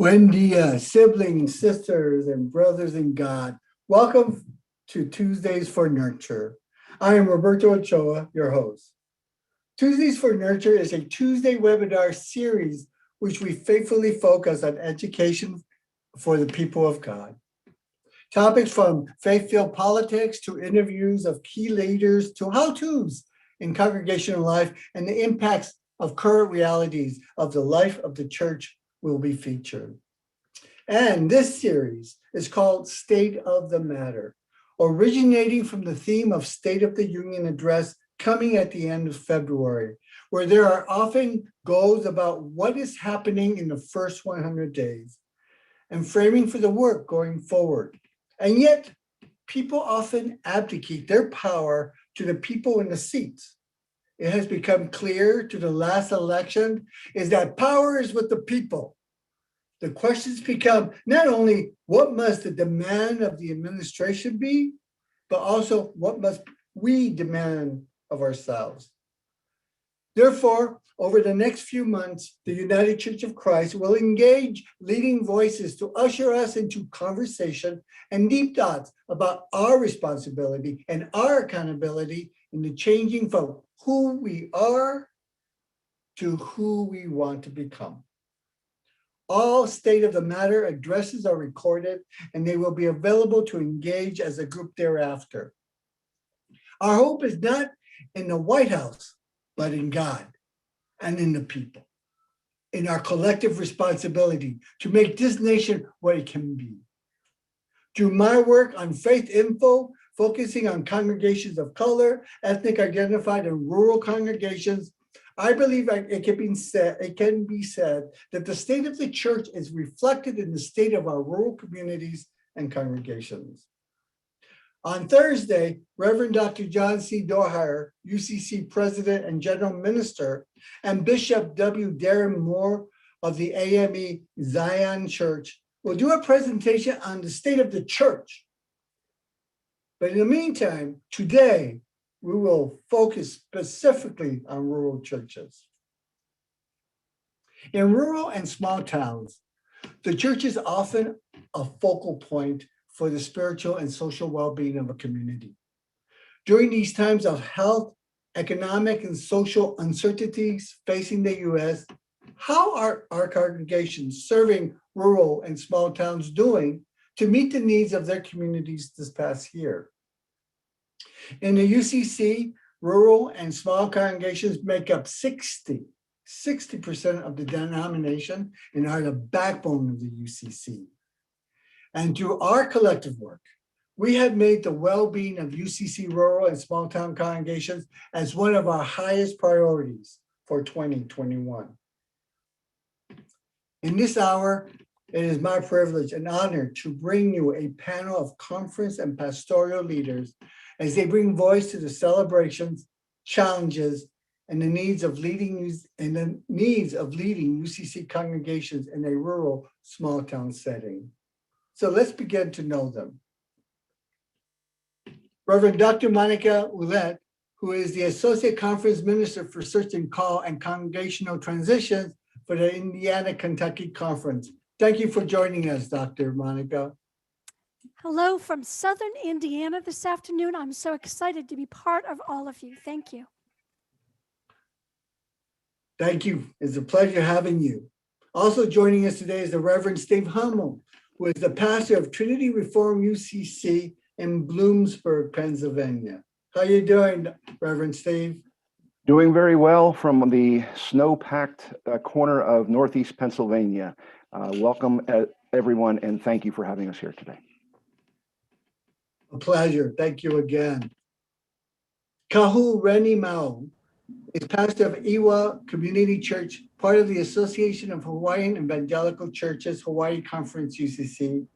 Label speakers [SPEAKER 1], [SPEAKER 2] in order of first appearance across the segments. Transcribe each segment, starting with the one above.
[SPEAKER 1] Buen dia, siblings, sisters, and brothers in God. Welcome to Tuesdays for Nurture. I am Roberto Ochoa, your host. Tuesdays for Nurture is a Tuesday webinar series which we faithfully focus on education for the people of God. Topics from faith-filled politics to interviews of key leaders to how-tos in congregational life and the impacts of current realities of the life of the church will be featured. And this series is called State of the Matter, originating from the theme of State of the Union address coming at the end of February, where there are often goals about what is happening in the first 100 days and framing for the work going forward. And yet, people often abdicate their power to the people in the seats. It has become clear to the last election is that power is with the people. The questions become not only what must the demand of the administration be, but also what must we demand of ourselves. Therefore, over the next few months, the United Church of Christ will engage leading voices to usher us into conversation and deep thoughts about our responsibility and our accountability in the changing from who we are to who we want to become. All State of the Matter addresses are recorded and they will be available to engage as a group thereafter. Our hope is not in the White House, but in God and in the people, in our collective responsibility to make this nation what it can be. Through my work on Faith Info, focusing on congregations of color, ethnic identified and rural congregations, I believe it can be said that the state of the church is reflected in the state of our rural communities and congregations. On Thursday, Reverend Dr. John C. Doher, UCC President and General Minister, and Bishop W. Darren Moore of the AME Zion Church will do a presentation on the state of the church. But in the meantime, today, we will focus specifically on rural churches. In rural and small towns, the church is often a focal point for the spiritual and social well-being of a community. During these times of health, economic, and social uncertainties facing the U.S., how are our congregations serving rural and small towns doing to meet the needs of their communities this past year? In the UCC, rural and small congregations make up 60% of the denomination and are the backbone of the UCC. And through our collective work, we have made the well-being of UCC rural and small town congregations as one of our highest priorities for 2021. In this hour, it is my privilege and honor to bring you a panel of conference and pastoral leaders as they bring voice to the celebrations, challenges, and the needs of leading UCC congregations in a rural small town setting. So let's begin to know them. Reverend Dr. Monica Ouellette, who is the Associate Conference Minister for Search and Call and Congregational Transitions for the Indiana-Kentucky Conference. Thank you for joining us, Dr. Monica.
[SPEAKER 2] Hello from Southern Indiana this afternoon. I'm so excited to be part of all of you. Thank you.
[SPEAKER 1] Thank you. It's a pleasure having you. Also joining us today is the Reverend Steve Hummel, who is the pastor of Trinity Reformed UCC in Bloomsburg, Pennsylvania. How you doing, Reverend Steve?
[SPEAKER 3] Doing very well from the snow-packed corner of Northeast Pennsylvania. Welcome, everyone, and thank you for having us here today.
[SPEAKER 1] A pleasure. Thank you again. Kahu Rennie is pastor of Iwa Community Church, part of the Association of Hawaiian Evangelical Churches, Hawaii Conference UCC,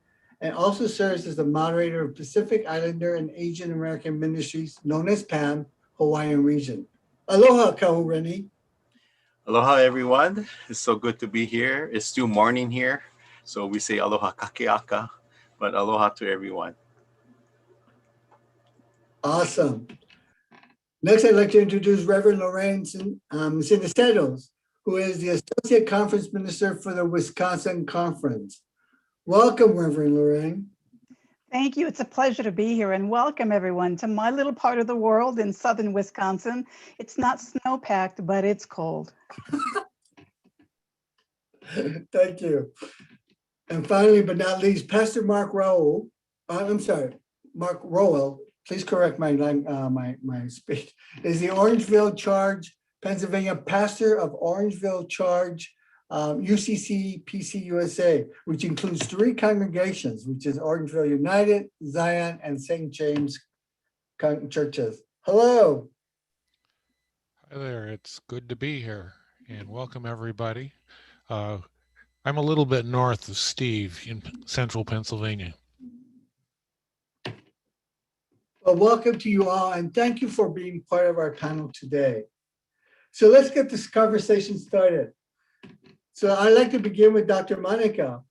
[SPEAKER 1] and also serves as the moderator of Pacific Islander and Asian American Ministries, known as PAM, Hawaiian Region. Aloha, Kahu Rennie.
[SPEAKER 4] Aloha, everyone. It's so good to be here. It's still morning here, so we say aloha kakeaka, but aloha to everyone.
[SPEAKER 1] Awesome. Next, I'd like to introduce Reverend Lorraine Sinisteros, who is the Associate Conference Minister for the Wisconsin Conference. Welcome, Reverend Lorraine.
[SPEAKER 5] Thank you. It's a pleasure to be here, and welcome everyone to my little part of the world in southern Wisconsin. It's not snow-packed, but it's cold.
[SPEAKER 1] Thank you. And finally, but not least, Pastor Mark Rowell. Mark Rowell. Please correct my speech. Is the Orangeville Charge, Pennsylvania pastor of Orangeville Charge, UCC PCUSA, which includes 3 congregations, which is Orangeville United, Zion, and St. James churches. Hello.
[SPEAKER 6] Hi there. It's good to be here, and welcome everybody. I'm a little bit north of Steve in central Pennsylvania.
[SPEAKER 1] Well, welcome to you all, and thank you for being part of our panel today. So let's get this conversation started. So I'd like to begin with Dr. Monica.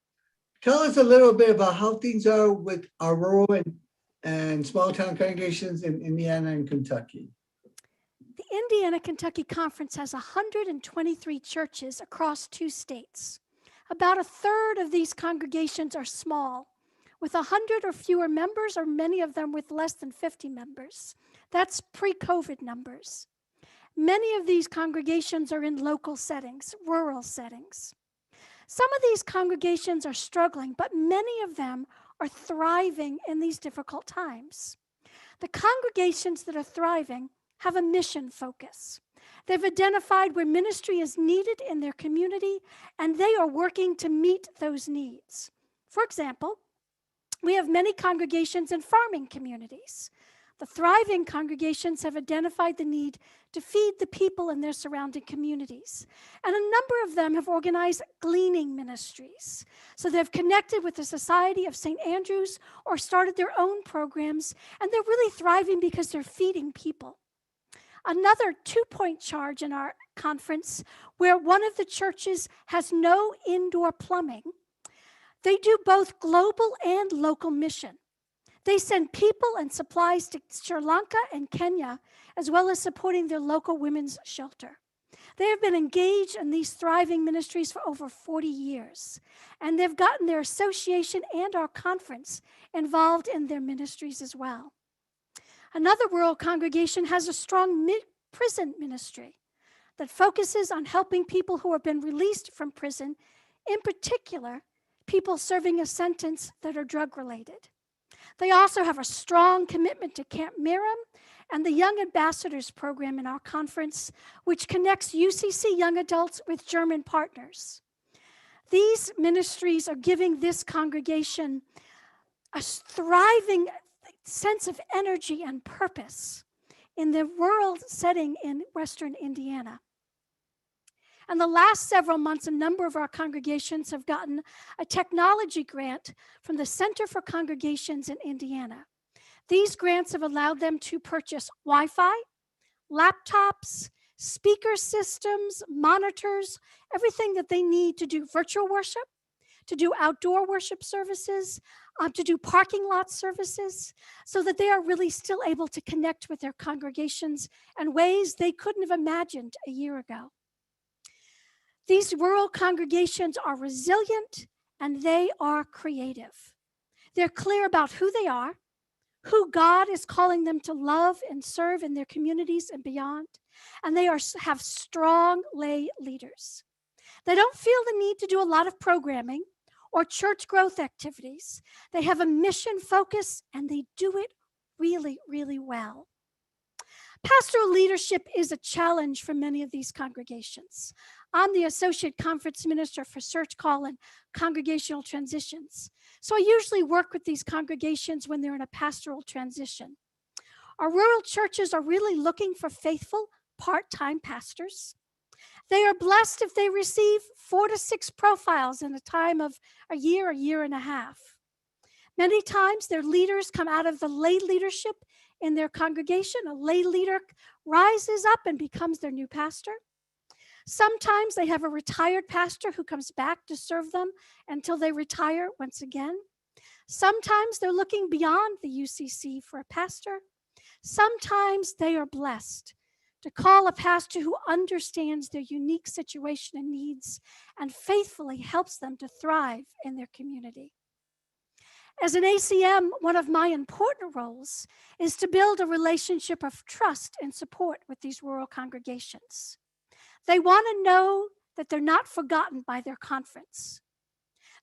[SPEAKER 1] Tell us a little bit about how things are with our rural and small town congregations in Indiana and Kentucky.
[SPEAKER 2] The Indiana-Kentucky Conference has 123 churches across 2 states. About a third of these congregations are small, with 100 or fewer members, or many of them with less than 50 members. That's pre-COVID numbers. Many of these congregations are in local settings, rural settings. Some of these congregations are struggling, but many of them are thriving in these difficult times. The congregations that are thriving have a mission focus. They've identified where ministry is needed in their community, and they are working to meet those needs. For example, we have many congregations in farming communities. The thriving congregations have identified the need to feed the people in their surrounding communities. And a number of them have organized gleaning ministries. So they've connected with the Society of St. Andrews or started their own programs, and they're really thriving because they're feeding people. Another 2-point charge in our conference, where one of the churches has no indoor plumbing. They do both global and local mission. They send people and supplies to Sri Lanka and Kenya, as well as supporting their local women's shelter. They have been engaged in these thriving ministries for over 40 years, and they've gotten their association and our conference involved in their ministries as well. Another rural congregation has a strong prison ministry that focuses on helping people who have been released from prison, in particular, people serving a sentence that are drug-related. They also have a strong commitment to Camp Miriam and the Young Ambassadors program in our conference, which connects UCC young adults with German partners. These ministries are giving this congregation a thriving sense of energy and purpose in the rural setting in Western Indiana. And the last several months, a number of our congregations have gotten a technology grant from the Center for Congregations in Indiana. These grants have allowed them to purchase Wi-Fi, laptops, speaker systems, monitors, everything that they need to do virtual worship, to do outdoor worship services, to do parking lot services, so that they are really still able to connect with their congregations in ways they couldn't have imagined a year ago. These rural congregations are resilient and they are creative. They're clear about who they are, who God is calling them to love and serve in their communities and beyond, and they have strong lay leaders. They don't feel the need to do a lot of programming or church growth activities. They have a mission focus and they do it really, really well. Pastoral leadership is a challenge for many of these congregations. I'm the Associate Conference Minister for Church Call and Congregational Transitions. So I usually work with these congregations when they're in a pastoral transition. Our rural churches are really looking for faithful part-time pastors. They are blessed if they receive 4 to 6 profiles in a time of a year and a half. Many times their leaders come out of the lay leadership in their congregation. A lay leader rises up and becomes their new pastor. Sometimes they have a retired pastor who comes back to serve them until they retire once again. Sometimes they're looking beyond the UCC for a pastor. Sometimes they are blessed to call a pastor who understands their unique situation and needs and faithfully helps them to thrive in their community. As an ACM, one of my important roles is to build a relationship of trust and support with these rural congregations. They want to know that they're not forgotten by their conference.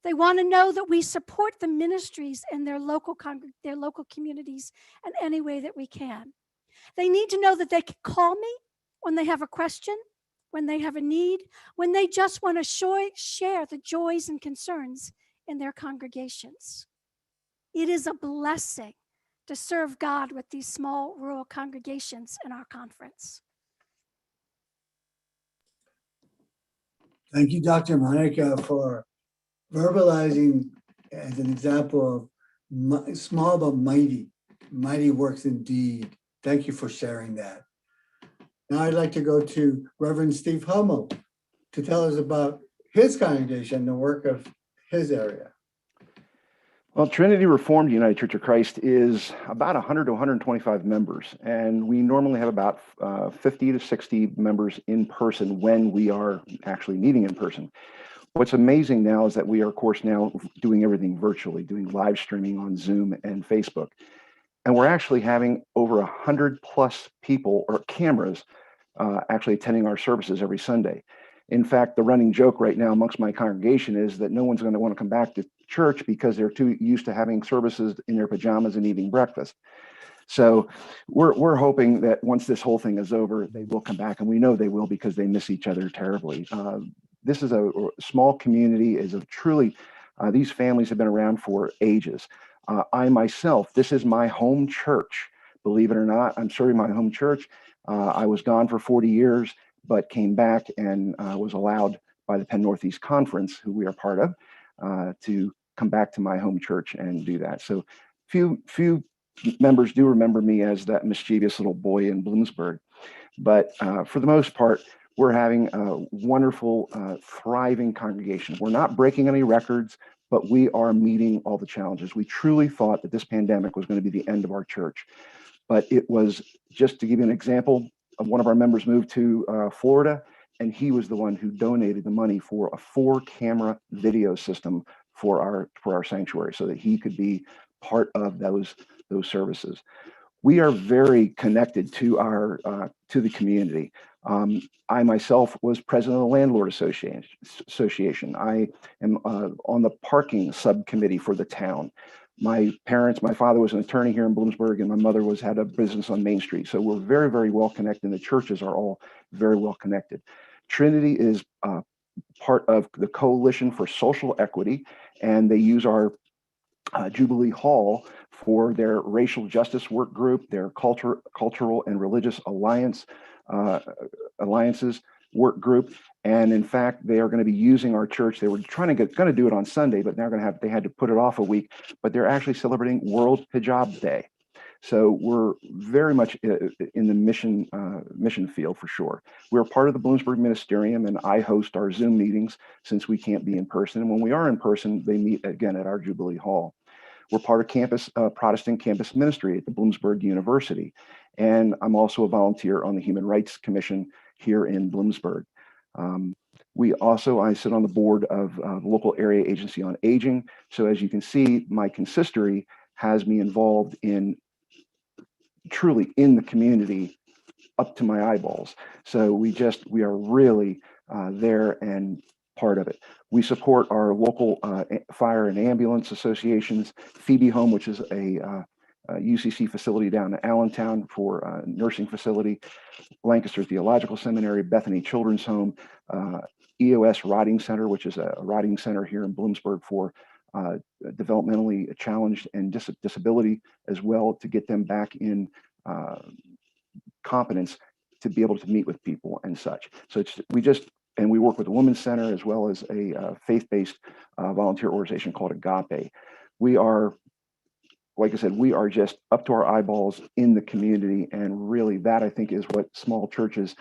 [SPEAKER 2] They want to know that we support the ministries in their local communities in any way that we can. They need to know that they can call me when they have a question, when they have a need, when they just want to share the joys and concerns in their congregations. It is a blessing to serve God with these small rural congregations in our conference.
[SPEAKER 1] Thank you, Dr. Monica, for verbalizing as an example of small but mighty works indeed. Thank you for sharing that. Now I'd like to go to Reverend Steve Hummel to tell us about his congregation, the work of his area.
[SPEAKER 3] Well, Trinity Reformed United Church of Christ is about 100 to 125 members, and we normally have about 50 to 60 members in person when we are actually meeting in person. What's amazing now is that we are, of course, now doing everything virtually, doing live streaming on Zoom and Facebook. And we're actually having over 100 plus people or cameras actually attending our services every Sunday. In fact, the running joke right now amongst my congregation is that no one's going to want to come back to church because they're too used to having services in their pajamas and eating breakfast. So we're hoping that once this whole thing is over, they will come back, and we know they will because they miss each other terribly. This is a small community, is a truly, these families have been around for ages. I myself, this is my home church, believe it or not. I'm serving my home church. I was gone for 40 years, but came back and was allowed by the Penn Northeast Conference, who we are part of, to come back to my home church and do that. So few members do remember me as that mischievous little boy in Bloomsburg. But for the most part, we're having a wonderful, thriving congregation. We're not breaking any records, but we are meeting all the challenges. We truly thought that this pandemic was going to be the end of our church. But it was, just to give you an example, one of our members moved to Florida, and he was the one who donated the money for a 4-camera video system for our sanctuary so that he could be part of those services. We are very connected to to the community. I myself was president of the Landlord Association. I am on the parking subcommittee for the town. My father was an attorney here in Bloomsburg, and my mother had a business on Main Street. So we're very, very well connected, and the churches are all very well connected. Trinity is part of the Coalition for Social Equity, and they use our Jubilee Hall for their racial justice work group, their cultural and religious alliances work group. And in fact, they are going to be using our church. They were going to do it on Sunday, but now they had to put it off a week, but they're actually celebrating World Hijab Day. So we're very much in the mission field for sure. We're part of the Bloomsburg Ministerium, and I host our Zoom meetings since we can't be in person. And when we are in person, they meet again at our Jubilee Hall. We're part of Protestant Campus Ministry at the Bloomsburg University. And I'm also a volunteer on the Human Rights Commission here in Bloomsburg. I sit on the board of the local area agency on aging. So as you can see, my consistory has me involved truly in the community up to my eyeballs. So we are really there and part of it. We support our local fire and ambulance associations, Phoebe Home, which is a UCC facility down in Allentown for a nursing facility, Lancaster Theological Seminary, Bethany Children's Home, EOS Riding Center, which is a riding center here in Bloomsburg for developmentally challenged and disability as well, to get them back in competence to be able to meet with people and such. So we work with the Women's Center as well as a faith-based volunteer organization called Agape. We are, like I said, we are just up to our eyeballs in the community, and really that, I think, is what small churches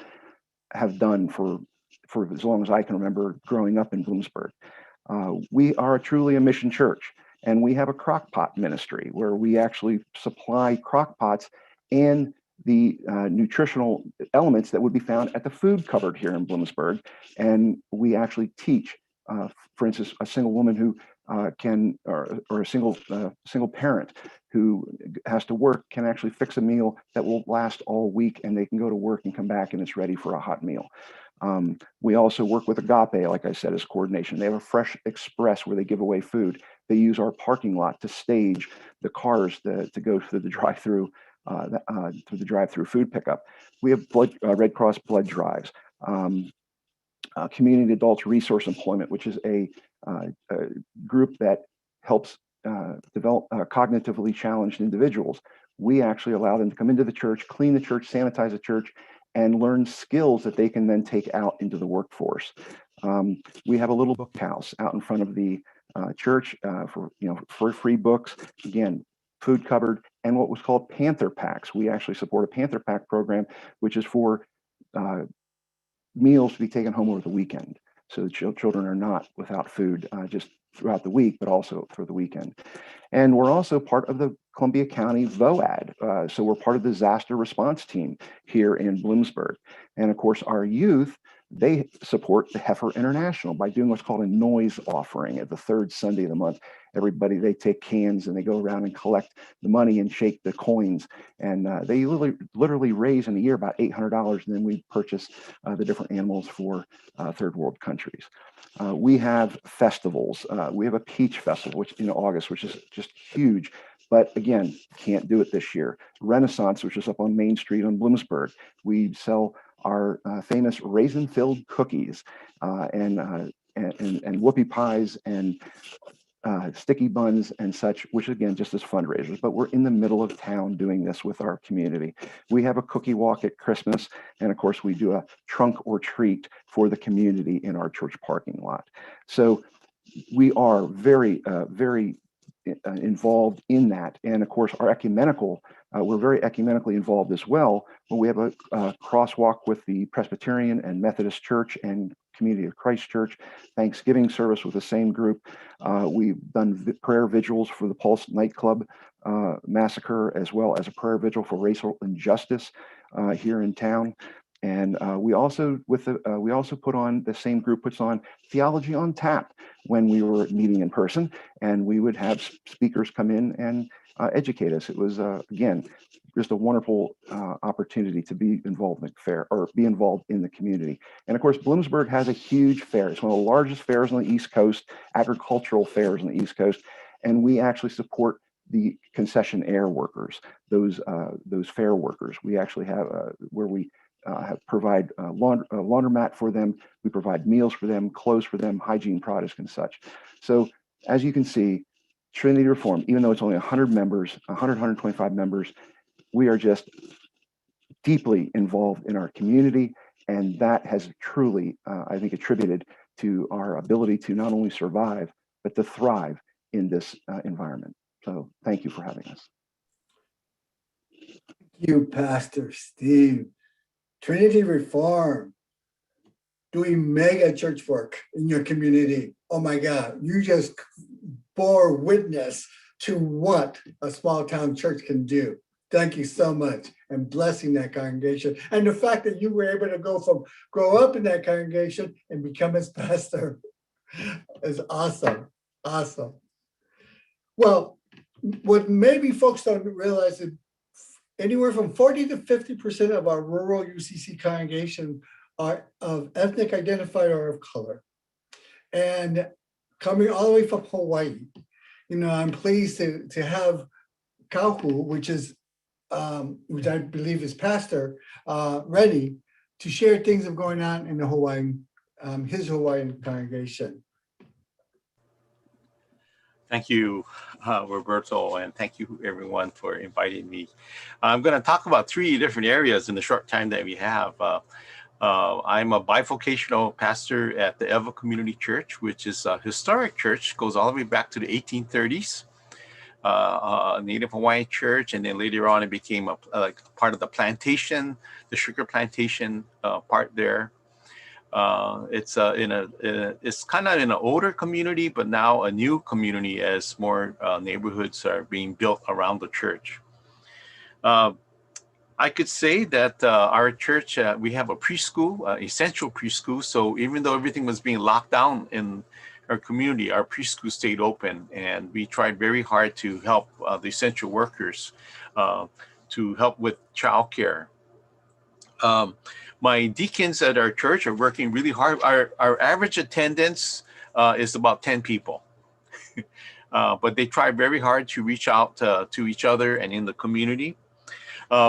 [SPEAKER 3] have done for as long as I can remember growing up in Bloomsburg. We are truly a mission church, and we have a crock pot ministry where we actually supply crock pots and the nutritional elements that would be found at the food cupboard here in Bloomsburg. And we actually teach, for instance, a single woman who or a single parent who has to work can actually fix a meal that will last all week, and they can go to work and come back and it's ready for a hot meal. We also work with Agape, like I said, as coordination. They have a Fresh Express where they give away food. They use our parking lot to stage the cars to go through the drive-through food pickup. We have Red Cross blood drives. Community Adults Resource Employment, which is a group that helps develop cognitively challenged individuals. We actually allow them to come into the church, clean the church, sanitize the church, and learn skills that they can then take out into the workforce. We have a little book house out in front of the church for free books. Again, food cupboard, and what was called Panther Packs. We actually support a Panther Pack program, which is for meals to be taken home over the weekend. So the children are not without food just throughout the week, but also for the weekend. And we're also part of the Columbia County VOAD. So we're part of the disaster response team here in Bloomsburg. And of course, our youth, they support the Heifer International by doing what's called a noise offering at the third Sunday of the month. Everybody, they take cans and they go around and collect the money and shake the coins. And they literally raise in a year about $800. And then we purchase the different animals for third world countries. We have festivals. We have a Peach Festival, which in August, which is just huge. But again, can't do it this year. Renaissance, which is up on Main Street on Bloomsburg. We sell our famous raisin-filled cookies and whoopie pies and sticky buns and such, which again, just as fundraisers, but we're in the middle of town doing this with our community. We have a cookie walk at Christmas. And of course, we do a trunk or treat for the community in our church parking lot. So we are very, very involved in that. And of course, our ecumenical, we're very ecumenically involved as well. When we have a crosswalk with the Presbyterian and Methodist Church and Community of Christ Church, Thanksgiving service with the same group. We've done prayer vigils for the Pulse nightclub massacre, as well as a prayer vigil for racial injustice here in town. And we also put on, the same group puts on Theology on Tap when we were meeting in person, and we would have speakers come in and educate us. It was again just a wonderful opportunity to be involved in the fair, or be involved in the community. And of course, Bloomsburg has a huge fair. It's one of the largest fairs on the East Coast, agricultural fairs on the East Coast, and we actually support the concessionaire workers, those fair workers. We actually have where we provide a laundromat for them. We provide meals for them, clothes for them, hygiene products and such. So as you can see, Trinity Reformed, even though it's only 100 members, 125 members, we are just deeply involved in our community. And that has truly, I think, attributed to our ability to not only survive, but to thrive in this environment. So thank you for having us.
[SPEAKER 1] Thank you, Pastor Steve. Trinity Reformed, doing mega church work in your community. Oh my God, you just bore witness to what a small town church can do. Thank you so much, and blessing that congregation. And the fact that you were able to grow up in that congregation and become its pastor is awesome, awesome. Well, what maybe folks don't realize is anywhere from 40 to 50% of our rural UCC congregation are of ethnic identified or of color. And coming all the way from Hawaii, I'm pleased to have Kahu, which I believe is Pastor Rennie, to share things that are going on in the his Hawaiian congregation.
[SPEAKER 4] Thank you, Roberto, and thank you everyone for inviting me. I'm going to talk about 3 different areas in the short time that we have. I'm a bivocational pastor at the Eva Community Church, which is a historic church, goes all the way back to the 1830s, a Native Hawaiian church, and then later on it became a part of the plantation, the sugar plantation part there. It's it's kind of in an older community, but now a new community as more neighborhoods are being built around the church. I could say that our church, we have a preschool, essential preschool. So even though everything was being locked down in our community, our preschool stayed open, and we tried very hard to help the essential workers to help with childcare. My deacons at our church are working really hard. Our average attendance is about 10 people. But they try very hard to reach out to each other and in the community.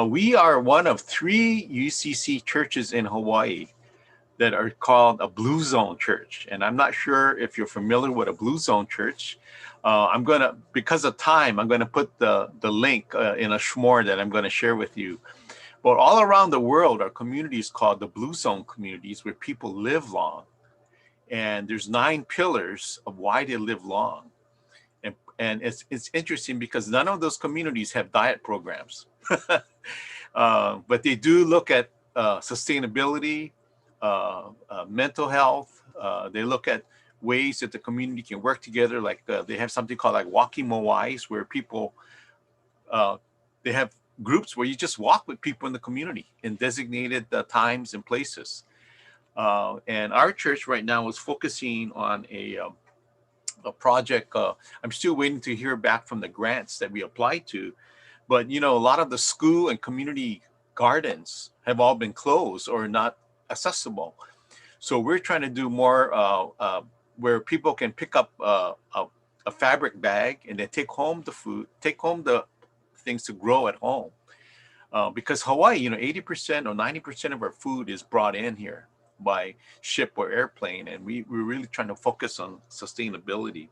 [SPEAKER 4] We are one of 3 UCC churches in Hawaii that are called a Blue Zone church. And I'm not sure if you're familiar with a Blue Zone church. Because of time, I'm gonna put the link in a shmore that I'm gonna share with you. But all around the world are communities called the Blue Zone communities where people live long. And there's 9 pillars of why they live long. And it's interesting because none of those communities have diet programs. But they do look at sustainability, mental health. They look at ways that the community can work together. Like they have something called like walking moais, where people, they have groups where you just walk with people in the community in designated times and places. And our church right now is focusing on a project. I'm still waiting to hear back from the grants that we applied to. But, a lot of the school and community gardens have all been closed or not accessible. So we're trying to do more where people can pick up a fabric bag and then take home the things to grow at home. Because Hawaii, 80% or 90% of our food is brought in here by ship or airplane. And we're really trying to focus on sustainability.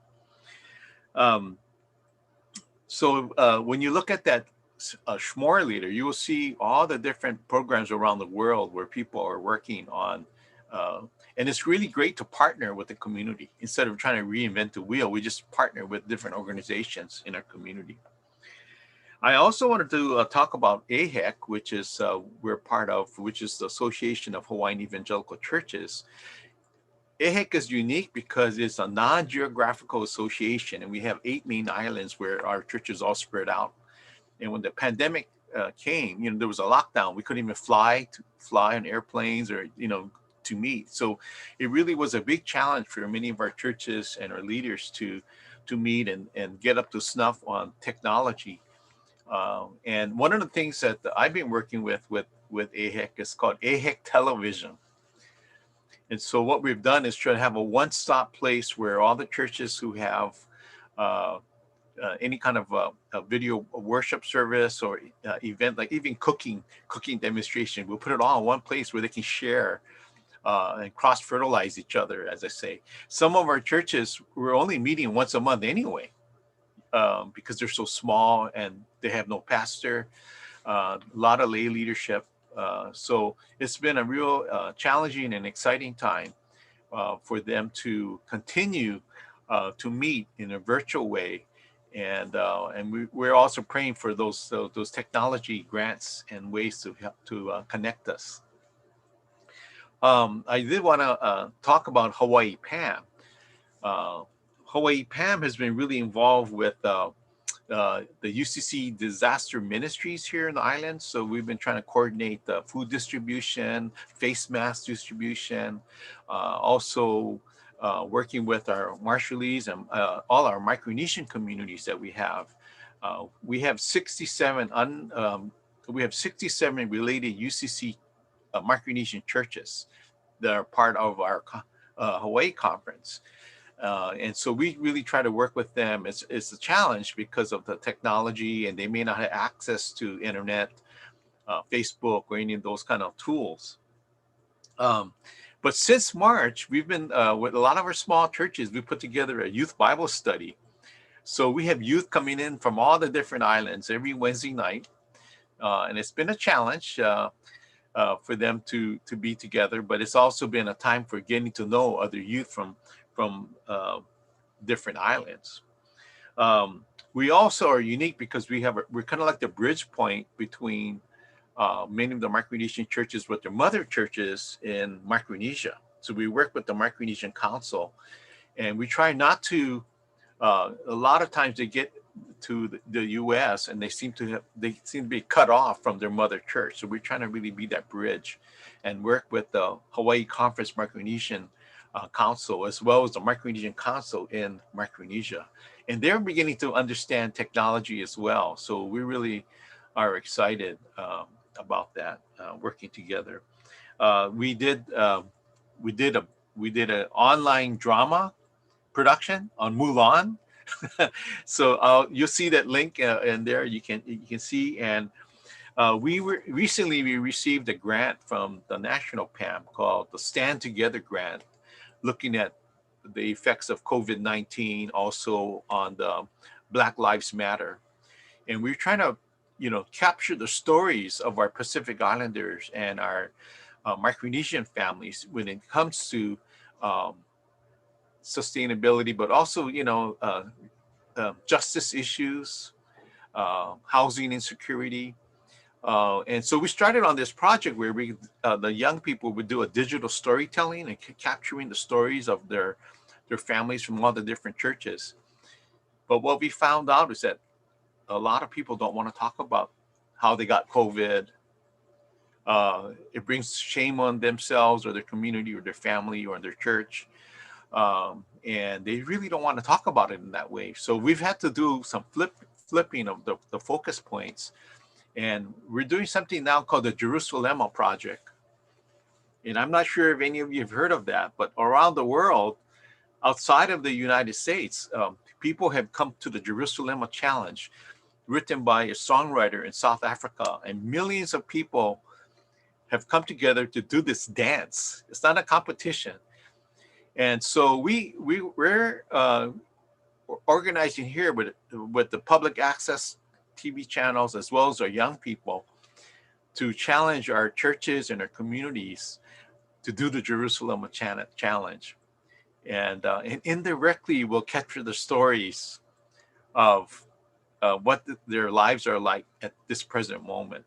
[SPEAKER 4] So when you look at that shmore leader, you will see all the different programs around the world where people are working on. And it's really great to partner with the community. Instead of trying to reinvent the wheel, we just partner with different organizations in our community. I also wanted to talk about AHEC, which is we're part of, which is the Association of Hawaiian Evangelical Churches. AHEC is unique because it's a non-geographical association, and we have 8 main islands where our churches all spread out. And when the pandemic came, there was a lockdown. We couldn't even fly on airplanes or, to meet. So it really was a big challenge for many of our churches and our leaders to meet and get up to snuff on technology. And one of the things that I've been working with AHEC is called AHEC Television. And so what we've done is try to have a one-stop place where all the churches who have any kind of a video worship service or event, like even cooking demonstration, we'll put it all in one place where they can share and cross-fertilize each other, as I say. Some of our churches, we're only meeting once a month anyway, because they're so small and they have no pastor, a lot of lay leadership. So it's been a real challenging and exciting time for them to continue to meet in a virtual way. And we're also praying for those technology grants and ways to help to connect us. I did want to talk about Hawaii PAM. Hawaii PAM has been really involved with the UCC disaster ministries here in the island. So we've been trying to coordinate the food distribution, face mask distribution, also working with our Marshallese and all our Micronesian communities that we have. We have 67 related UCC Micronesian churches that are part of our Hawaii conference. And so we really try to work with them. It's a challenge because of the technology, and they may not have access to internet, Facebook, or any of those kind of tools. But since March, we've been, with a lot of our small churches, we put together a youth Bible study. So we have youth coming in from all the different islands every Wednesday night. And it's been a challenge for them to be together, but it's also been a time for getting to know other youth from different islands. We also are unique because we're kind of like the bridge point between many of the Micronesian churches with their mother churches in Micronesia. So we work with the Micronesian Council, and we try not to, a lot of times they get to the U.S. and they seem to be cut off from their mother church. So we're trying to really be that bridge, and work with the Hawaii Conference Micronesian Council, as well as the Micronesian Council in Micronesia, and they're beginning to understand technology as well. So we really are excited about that, working together. We did an online drama production on Mulan. So you'll see that link in there. You can see, and we received a grant from the National PAM called the Stand Together Grant, looking at the effects of COVID-19 also on the Black Lives Matter, and we're trying to capture the stories of our Pacific Islanders and our Micronesian families when it comes to sustainability, but also justice issues, housing insecurity. And so we started on this project where the young people would do a digital storytelling and capturing the stories of their families from all the different churches. But what we found out is that a lot of people don't want to talk about how they got COVID. It brings shame on themselves or their community or their family or their church. And they really don't want to talk about it in that way. So we've had to do some flipping of the focus points. And we're doing something now called the Jerusalem Project. And I'm not sure if any of you have heard of that, but around the world, outside of the United States, people have come to the Jerusalem Challenge, written by a songwriter in South Africa. And millions of people have come together to do this dance. It's not a competition. And so we're organizing here with the public access TV channels, as well as our young people, to challenge our churches and our communities to do the Jerusalem Challenge. And indirectly, we'll capture the stories of what their lives are like at this present moment.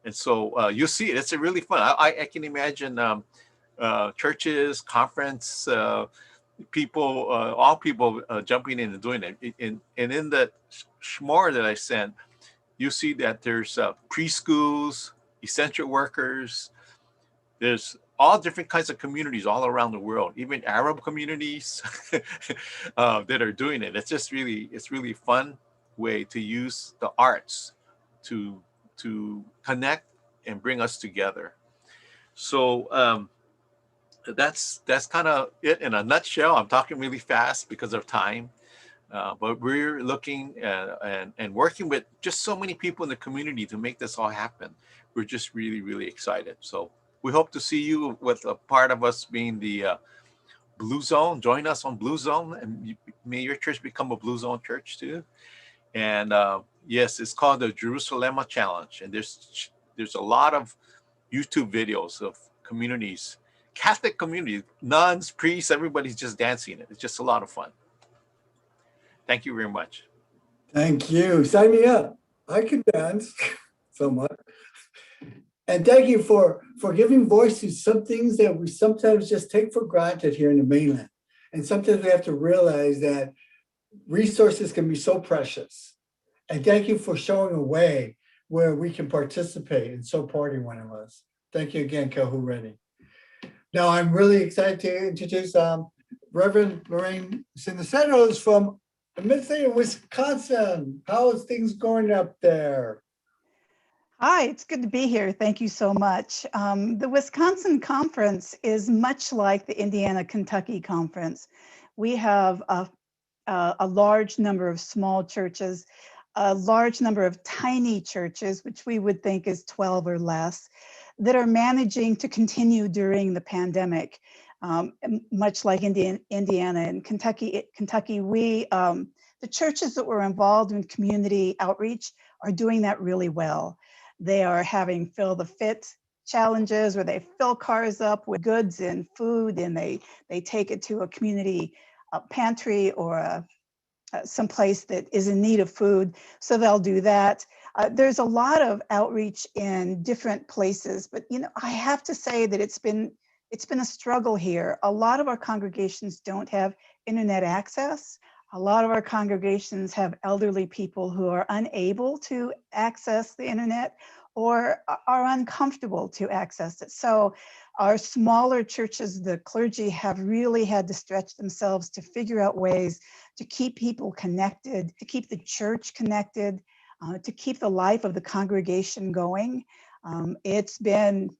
[SPEAKER 4] And so you'll see it. It's a really fun. I can imagine churches, conference, people, all people jumping in and doing it. And in the schmore that I sent, you see that there's preschools, essential workers. There's all different kinds of communities all around the world, even Arab communities that are doing it. It's really fun way to use the arts to connect and bring us together. So that's kind of it in a nutshell. I'm talking really fast because of time, but we're looking and working with just so many people in the community to make this all happen. We're just really, really excited. So we hope to see you with a part of us being the Blue Zone. Join us on Blue Zone, and may your church become a Blue Zone church too. And yes, it's called the Jerusalem Challenge. And there's a lot of YouTube videos of communities, Catholic community, nuns, priests, everybody's just dancing it. It's just a lot of fun. Thank you very much.
[SPEAKER 1] Thank you. Sign me up. I can dance somewhat. And thank you for giving voice to some things that we sometimes just take for granted here in the mainland. And sometimes we have to realize that resources can be so precious. And thank you for showing a way where we can participate in supporting one of us. Thank you again, Kahu Rennie. Now I'm really excited to introduce Reverend Lorraine Sinaceros from the Mid-State of Wisconsin. How is things going up there?
[SPEAKER 5] Hi, it's good to be here. Thank you so much. The Wisconsin Conference is much like the Indiana-Kentucky Conference. We have a large number of small churches, a large number of tiny churches, which we would think is 12 or less, that are managing to continue during the pandemic. Much like Indiana and Kentucky, the churches that were involved in community outreach are doing that really well. They are having Fill the Fit challenges where they fill cars up with goods and food, and they take it to a community pantry or someplace that is in need of food. So they'll do that. There's a lot of outreach in different places, but I have to say that it's been a struggle here. A lot of our congregations don't have internet access. A lot of our congregations have elderly people who are unable to access the internet or are uncomfortable to access it. So our smaller churches, the clergy have really had to stretch themselves to figure out ways to keep people connected, to keep the church connected, to keep the life of the congregation going. It's been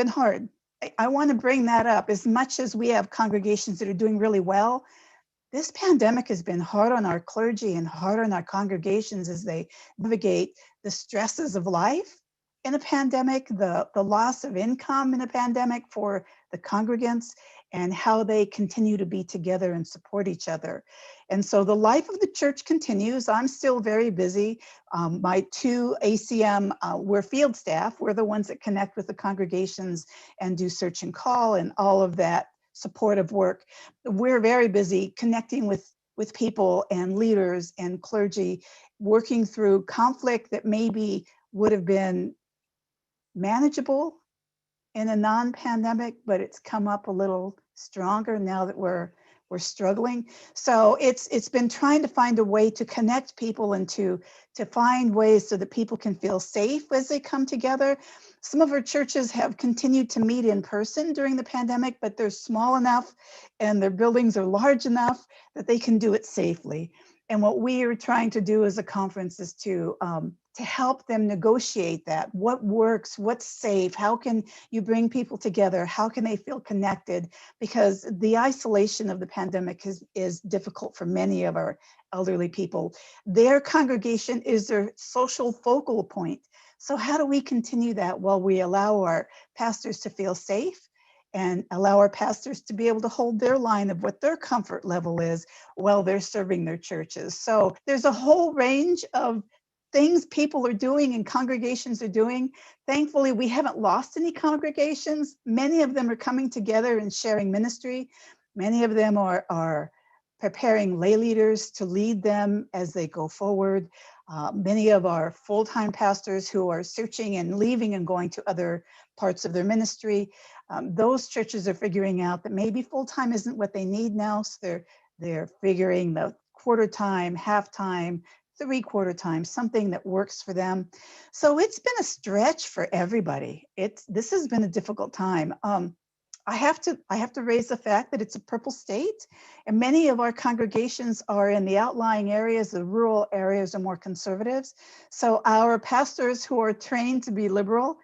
[SPEAKER 5] hard. I want to bring that up. As much as we have congregations that are doing really well, this pandemic has been hard on our clergy and hard on our congregations as they navigate the stresses of life in a pandemic, the loss of income in a pandemic for the congregants, and how they continue to be together and support each other. And so the life of the church continues. I'm still very busy. My two ACM, we're field staff. We're the ones that connect with the congregations and do search and call and all of that supportive work. We're very busy connecting with people and leaders and clergy, working through conflict that maybe would have been manageable in a non-pandemic, but it's come up a little stronger now that we're struggling. So it's been trying to find a way to connect people and to find ways so that people can feel safe as they come together. Some of our churches have continued to meet in person during the pandemic, but they're small enough and their buildings are large enough that they can do it safely. And what we are trying to do as a conference is to help them negotiate that. What works, what's safe, how can you bring people together? How can they feel connected? Because the isolation of the pandemic is difficult for many of our elderly people. Their congregation is their social focal point. So how do we continue that while we allow our pastors to feel safe and allow our pastors to be able to hold their line of what their comfort level is while they're serving their churches? So there's a whole range of things people are doing and congregations are doing. Thankfully, we haven't lost any congregations. Many of them are coming together and sharing ministry. Many of them are preparing lay leaders to lead them as they go forward. Many of our full-time pastors who are searching and leaving and going to other parts of their ministry, those churches are figuring out that maybe full-time isn't what they need now, so they're figuring the quarter time, half time, 3/4 time, something that works for them. So it's been a stretch for everybody. This has been a difficult time. I have to raise the fact that it's a purple state, and many of our congregations are in the outlying areas. The rural areas are more conservatives. So our pastors who are trained to be liberal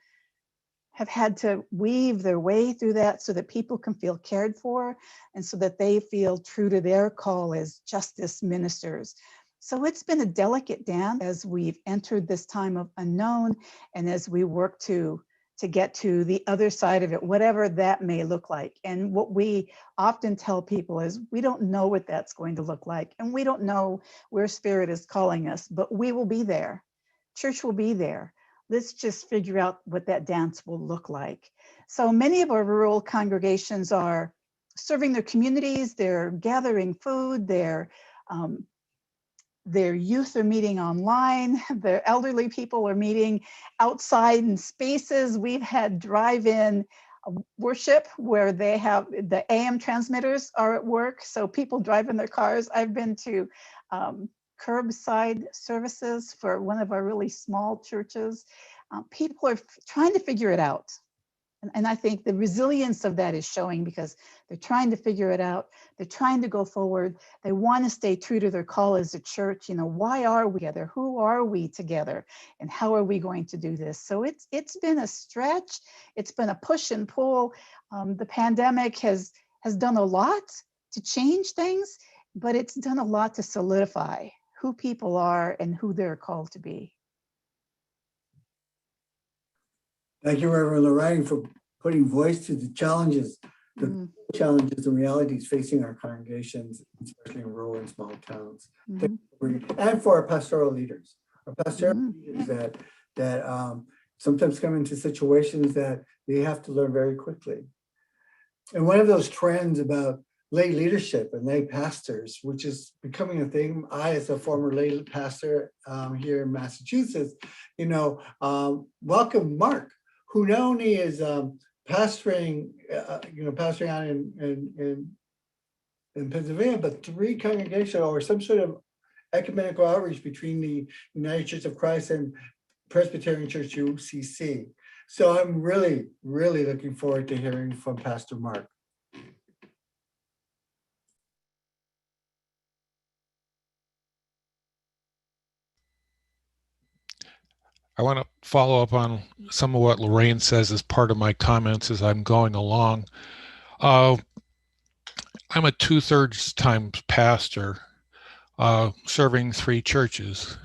[SPEAKER 5] have had to weave their way through that so that people can feel cared for and so that they feel true to their call as justice ministers. So it's been a delicate dance as we've entered this time of unknown and as we work to get to the other side of it, whatever that may look like. And what we often tell people is we don't know what that's going to look like, and we don't know where Spirit is calling us, but we will be there. Church will be there. Let's just figure out what that dance will look like. So many of our rural congregations are serving their communities, they're gathering food, their youth are meeting online, their elderly people are meeting outside in spaces. We've had drive-in worship where they have the AM transmitters are at work, so people drive in their cars. I've been to curbside services for one of our really small churches. People are trying to figure it out. And I think the resilience of that is showing because they're trying to figure it out. They're trying to go forward. They want to stay true to their call as a church. You know, why are we together? Who are we together? And how are we going to do this? So it's been a stretch. It's been a push and pull. The pandemic has done a lot to change things, but it's done a lot to solidify who people are and who they're called to be.
[SPEAKER 1] Thank you, Reverend Lorraine, for putting voice to the challenges, challenges and realities facing our congregations, especially in rural and small towns. And for our pastoral leaders. Our pastoral leaders that sometimes come into situations that they have to learn very quickly. And one of those trends about lay leadership and lay pastors, which is becoming a thing. I, as a former lay pastor here in Massachusetts, welcome Mark, who not only is pastoring, pastoring out in in Pennsylvania, but 3 congregations or some sort of ecumenical outreach between the United Church of Christ and Presbyterian Church UCC. So I'm really, really looking forward to hearing from Pastor Mark.
[SPEAKER 6] I want to follow up on some of what Lorraine says as part of my comments as I'm going along. I'm a 2/3 time pastor serving 3 churches.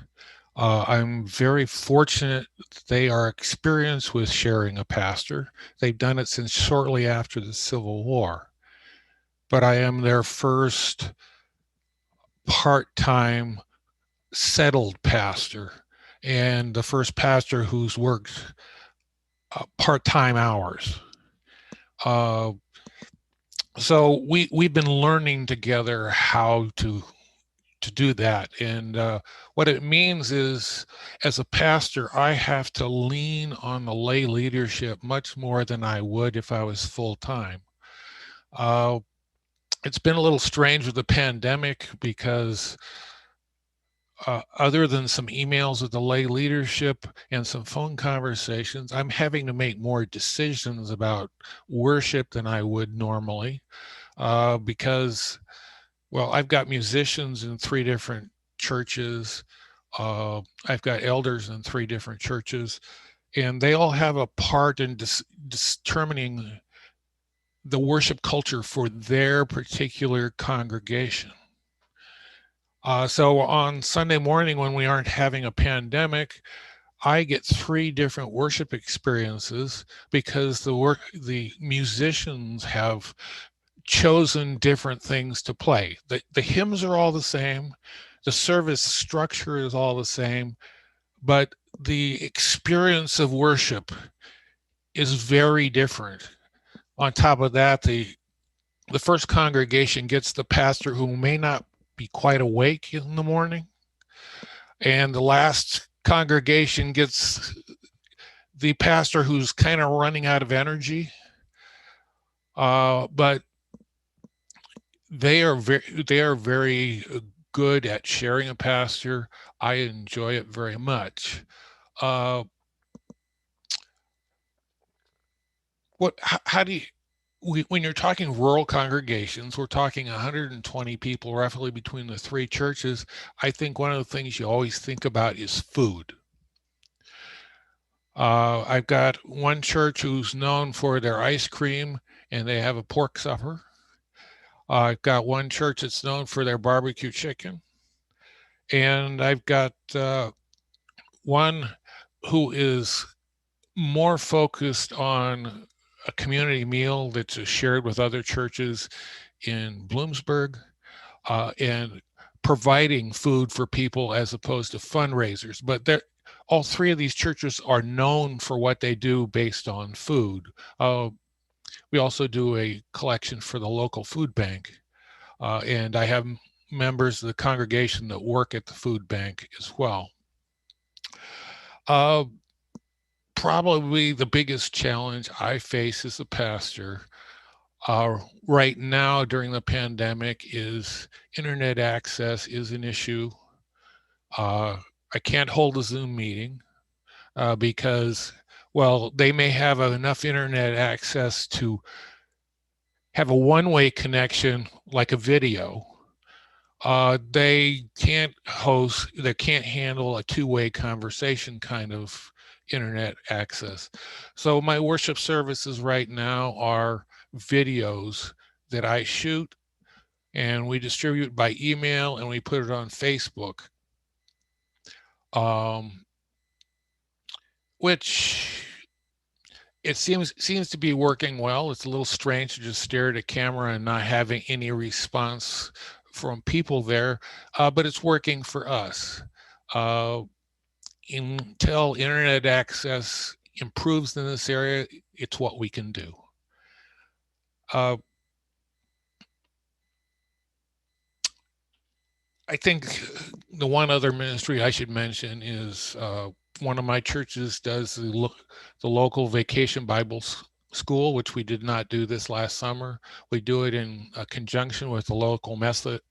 [SPEAKER 6] I'm very fortunate they are experienced with sharing a pastor. They've done it since shortly after the Civil War. But I am their first part-time settled pastor and the first pastor who's worked part-time hours. So we've been learning together how to do that. And what it means is, as a pastor, I have to lean on the lay leadership much more than I would if I was full-time. It's been a little strange with the pandemic because other than some emails with the lay leadership and some phone conversations, I'm having to make more decisions about worship than I would normally because, well, I've got musicians in 3 different churches. I've got elders in 3 different churches, and they all have a part in determining the worship culture for their particular congregation. So on Sunday morning, when we aren't having a pandemic, I get 3 different worship experiences because the musicians have chosen different things to play. The hymns are all the same, the service structure is all the same, but the experience of worship is very different. On top of that, the first congregation gets the pastor who may not be quite awake in the morning, and the last congregation gets the pastor who's kind of running out of energy. But they are very good at sharing a pastor. I enjoy it very much. How do you, when you're talking rural congregations, we're talking 120 people roughly between the 3 churches. I think one of the things you always think about is food. I've got one church who's known for their ice cream and they have a pork supper. I've got one church that's known for their barbecue chicken. And I've got one who is more focused on a community meal that's shared with other churches in Bloomsburg and providing food for people as opposed to fundraisers. But all 3 of these churches are known for what they do based on food. We also do a collection for the local food bank. And I have members of the congregation that work at the food bank as well. Probably the biggest challenge I face as a pastor right now during the pandemic is internet access is an issue. I can't hold a Zoom meeting because, well, they may have enough internet access to have a one-way connection like a video. They can't handle a 2-way conversation kind of internet access. So my worship services right now are videos that I shoot and we distribute by email and we put it on Facebook, which it seems to be working well. It's a little strange to just stare at a camera and not having any response from people there, but it's working for us. Until internet access improves in this area, it's what we can do. I think the one other ministry I should mention is one of my churches does the local vacation Bible school, which we did not do this last summer. We do it in conjunction with the local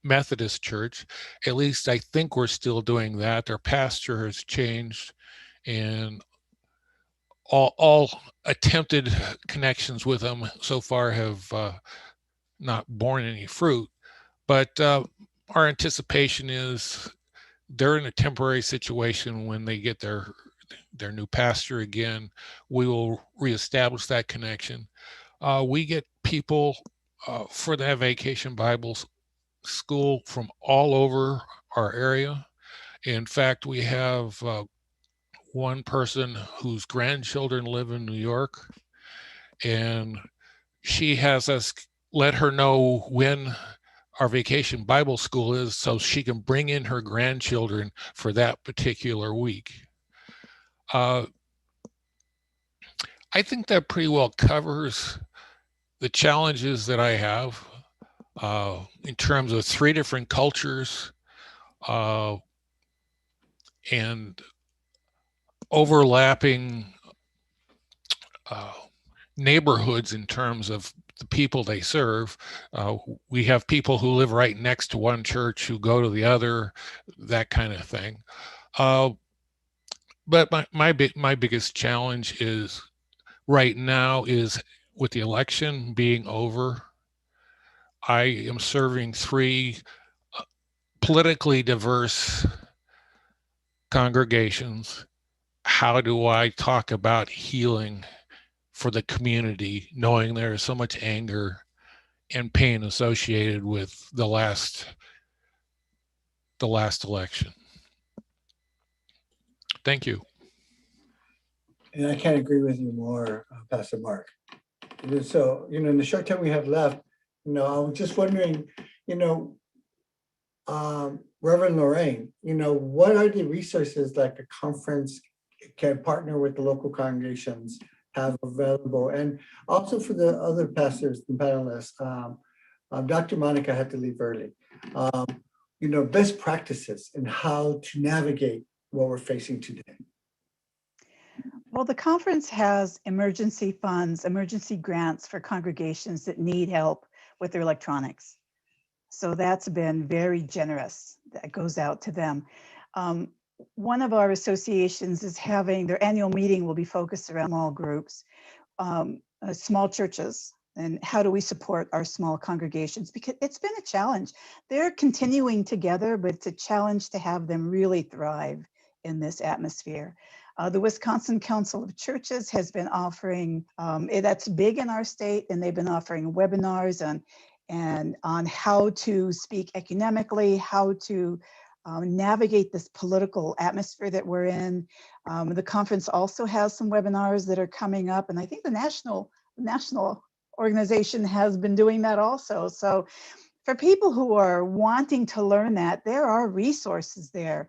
[SPEAKER 6] Methodist church. At least I think we're still doing that. Their pastor has changed, and all attempted connections with them so far have not borne any fruit. But our anticipation is they're in a temporary situation. When they get their new pastor again, we will reestablish that connection. We get people for that Vacation Bible School from all over our area. In fact, we have one person whose grandchildren live in New York, and she has us let her know when our Vacation Bible School is so she can bring in her grandchildren for that particular week. I think that pretty well covers the challenges that I have in terms of 3 different cultures and overlapping neighborhoods in terms of the people they serve. We have people who live right next to one church who go to the other, that kind of thing. But my biggest challenge is right now is with the election being over. I am serving 3 politically diverse congregations. How do I talk about healing for the community, knowing there is so much anger and pain associated with the last election? Thank you.
[SPEAKER 1] And I can't agree with you more, Pastor Mark. So, in the short time we have left, I was just wondering, Reverend Lorraine, what are the resources like the conference can partner with the local congregations have available? And also for the other pastors and panelists, Dr. Monica had to leave early. Best practices and how to navigate what we're facing today.
[SPEAKER 5] Well, the conference has emergency funds, emergency grants for congregations that need help with their electronics. So that's been very generous. That goes out to them. One of our associations is having their annual meeting will be focused around small groups, small churches, and how do we support our small congregations? Because it's been a challenge. They're continuing together, but it's a challenge to have them really thrive in this atmosphere. The Wisconsin Council of Churches has been offering, that's big in our state, and they've been offering webinars on how to speak ecumenically, how to navigate this political atmosphere that we're in. The conference also has some webinars that are coming up, and I think the national organization has been doing that also. So for people who are wanting to learn that, there are resources there.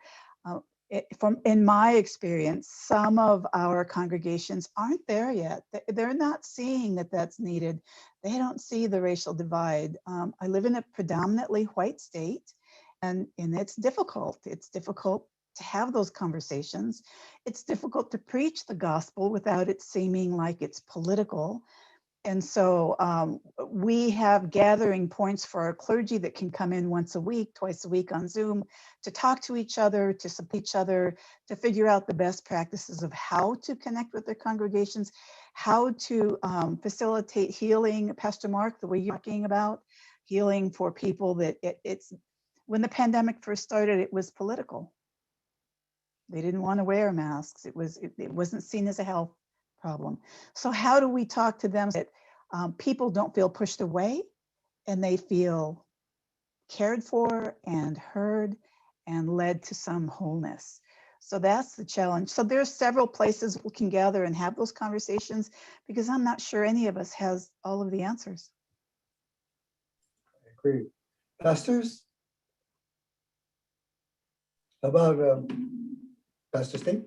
[SPEAKER 5] In my experience, some of our congregations aren't there yet. They're not seeing that that's needed. They don't see the racial divide. I live in a predominantly white state, and it's difficult. It's difficult to have those conversations. It's difficult to preach the gospel without it seeming like it's political. And so we have gathering points for our clergy that can come in once a week, twice a week on Zoom to talk to each other, to support each other, to figure out the best practices of how to connect with their congregations, how to facilitate healing. Pastor Mark, the way you're talking about healing for people that it's when the pandemic first started, it was political. They didn't want to wear masks. It wasn't seen as a health problem. So how do we talk to them so that people don't feel pushed away and they feel cared for and heard and led to some wholeness? So that's the challenge. So there's several places we can gather and have those conversations, because I'm not sure any of us has all of the answers.
[SPEAKER 1] I agree. Pastors? How about Pastor Steve?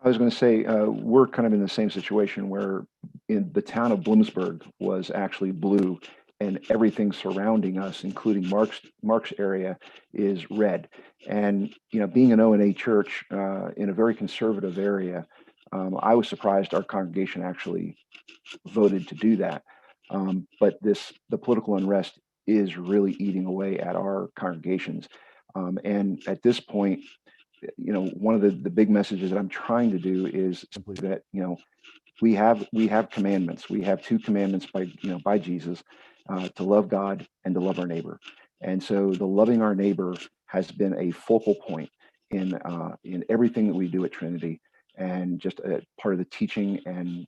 [SPEAKER 3] I was going to say, we're kind of in the same situation where in the town of Bloomsburg was actually blue, and everything surrounding us, including Mark's area, is red. And being an O&A church in a very conservative area, I was surprised our congregation actually voted to do that. But the political unrest is really eating away at our congregations. And at this point, one of the big messages that I'm trying to do is simply that, we have commandments. We have 2 commandments by Jesus, to love God and to love our neighbor. And so the loving our neighbor has been a focal point in everything that we do at Trinity, and just a part of the teaching and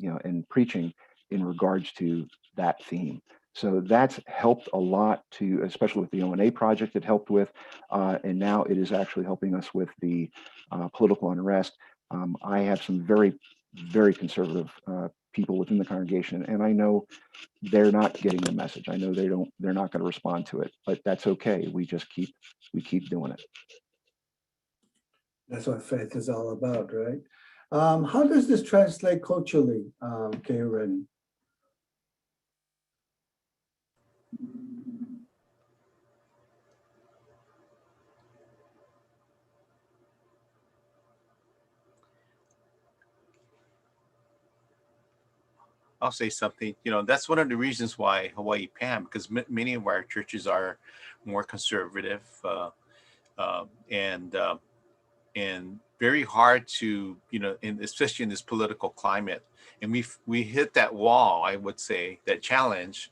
[SPEAKER 3] and preaching in regards to that theme. So that's helped a lot, especially with the O&A project it helped with, and now it is actually helping us with the political unrest. I have some very, very conservative people within the congregation, and I know they're not getting the message. I know they're not going to respond to it, but that's okay. We keep doing it.
[SPEAKER 1] That's what faith is all about, right? How does this translate culturally, Kahu, Rennie?
[SPEAKER 4] I'll say something. That's one of the reasons why Hawaii PAM, because many of our churches are more conservative, and very hard to, especially in this political climate. And we hit that wall, I would say, that challenge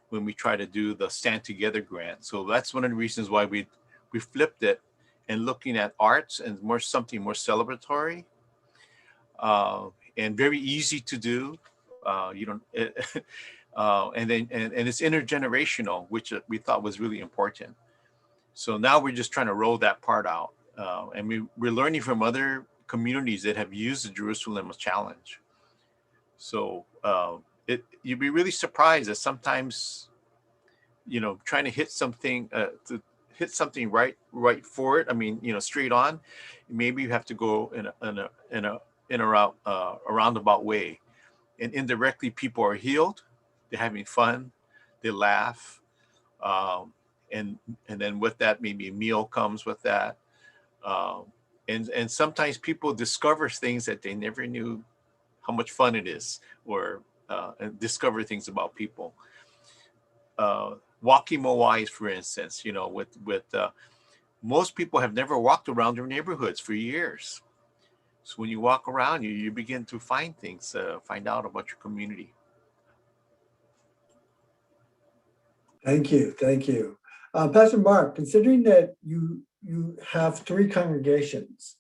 [SPEAKER 4] when we try to do the Stand Together grant. So that's one of the reasons why we flipped it and looking at arts and something more celebratory, and very easy to do. And it's intergenerational, which we thought was really important. So now we're just trying to roll that part out, and we're learning from other communities that have used the Jerusalem Challenge. So you'd be really surprised that sometimes, trying to hit something right for it. I mean, straight on. Maybe you have to go in a roundabout way. And indirectly, people are healed. They're having fun. They laugh, and then with that, maybe a meal comes with that. And sometimes people discover things that they never knew how much fun it is, or and discover things about people. Walking Moais, for instance, with most people have never walked around their neighborhoods for years. So when you walk around, you begin to find things, find out about your community.
[SPEAKER 1] Thank you. Pastor Mark, considering that you have 3 congregations,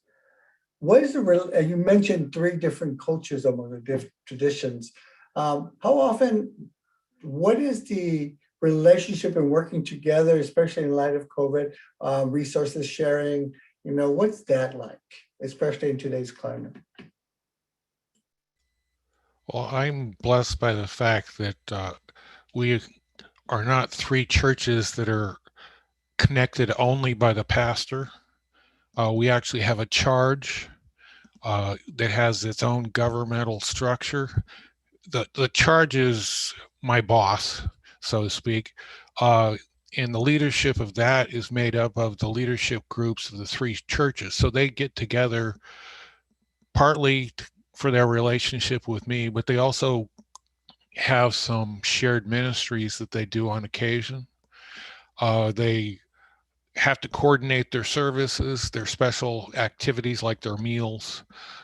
[SPEAKER 1] what is and you mentioned 3 different cultures among the different traditions. How often, what is the relationship and working together, especially in light of COVID, resources sharing, what's that like, especially in today's climate?
[SPEAKER 6] Well, I'm blessed by the fact that we are not 3 churches that are connected only by the pastor. We actually have a charge that has its own governmental structure. The charge is my boss, so to speak, and the leadership of that is made up of the leadership groups of the 3 churches. So they get together partly for their relationship with me, but they also have some shared ministries that they do on occasion. They have to coordinate their services, their special activities like their meals,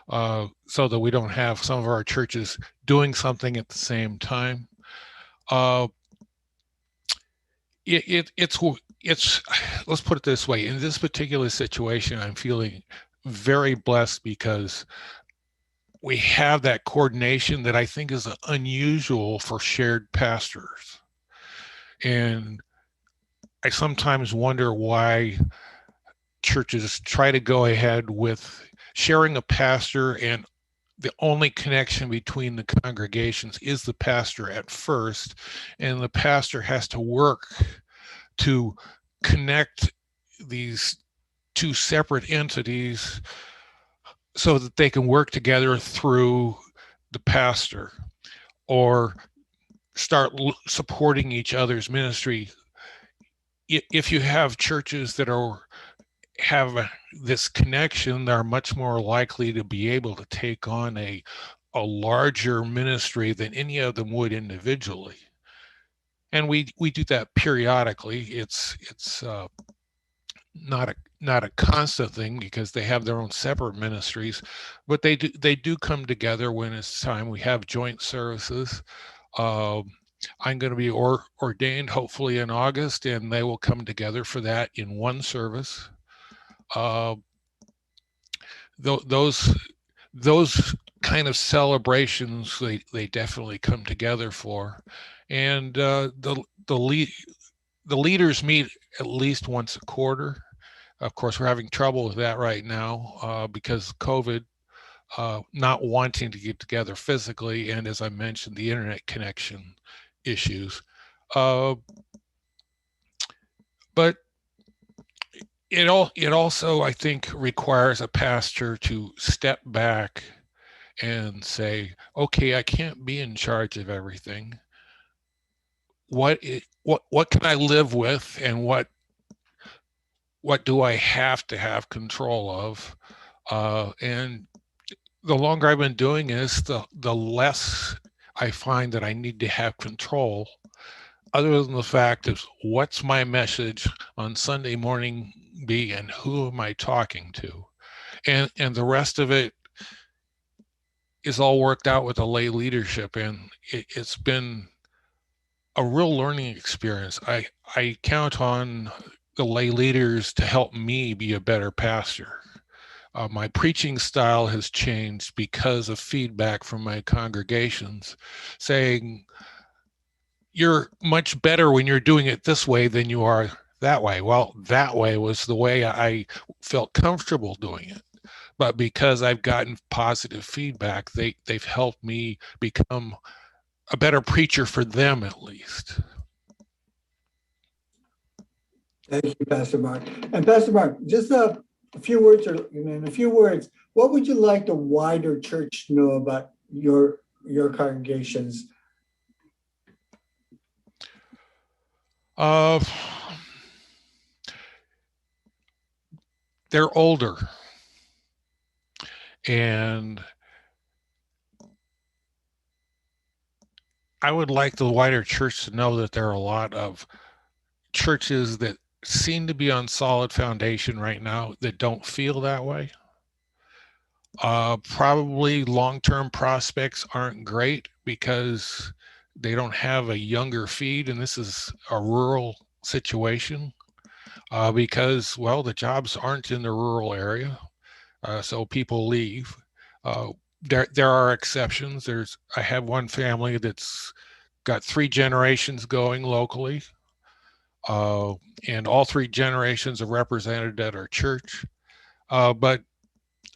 [SPEAKER 6] so that we don't have some of our churches doing something at the same time. It's let's put it this way. In this particular situation, I'm feeling very blessed because we have that coordination that I think is unusual for shared pastors. And I sometimes wonder why churches try to go ahead with sharing a pastor, and the only connection between the congregations is the pastor at first, and the pastor has to work to connect these 2 separate entities so that they can work together through the pastor, or start supporting each other's ministry. If you have churches that have this connection, they're much more likely to be able to take on a larger ministry than any of them would individually. And we do that periodically. It's not a constant thing because they have their own separate ministries, but they do come together when it's time. We have joint services. I'm going to be ordained hopefully in August, and they will come together for that in one service. Those kind of celebrations they definitely come together for, and the leaders meet at least once a quarter. Of course, we're having trouble with that right now because of COVID, not wanting to get together physically, and as I mentioned, the internet connection issues. But it also, I think, requires a pastor to step back and say, okay, I can't be in charge of everything. What can I live with, and what do I have to have control of? And the longer I've been doing this, the less I find that I need to have control, other than the fact of what's my message on Sunday morning be, and who am I talking to? And the rest of it is all worked out with the lay leadership, and it's been a real learning experience. I count on the lay leaders to help me be a better pastor. My preaching style has changed because of feedback from my congregations saying, you're much better when you're doing it this way than you are that way. Well, that way was the way I felt comfortable doing it. But because I've gotten positive feedback, they've helped me become a better preacher for them, at least.
[SPEAKER 1] Thank you, Pastor Mark. And Pastor Mark, just a few words, what would you like the wider church to know about your congregations?
[SPEAKER 6] They're older, and I would like the wider church to know that there are a lot of churches that seem to be on solid foundation right now that don't feel that way. Probably long-term prospects aren't great because they don't have a younger feed, and this is a rural situation because, well, the jobs aren't in the rural area, so people leave. There are exceptions. I have one family that's got 3 generations going locally, and all 3 generations are represented at our church. But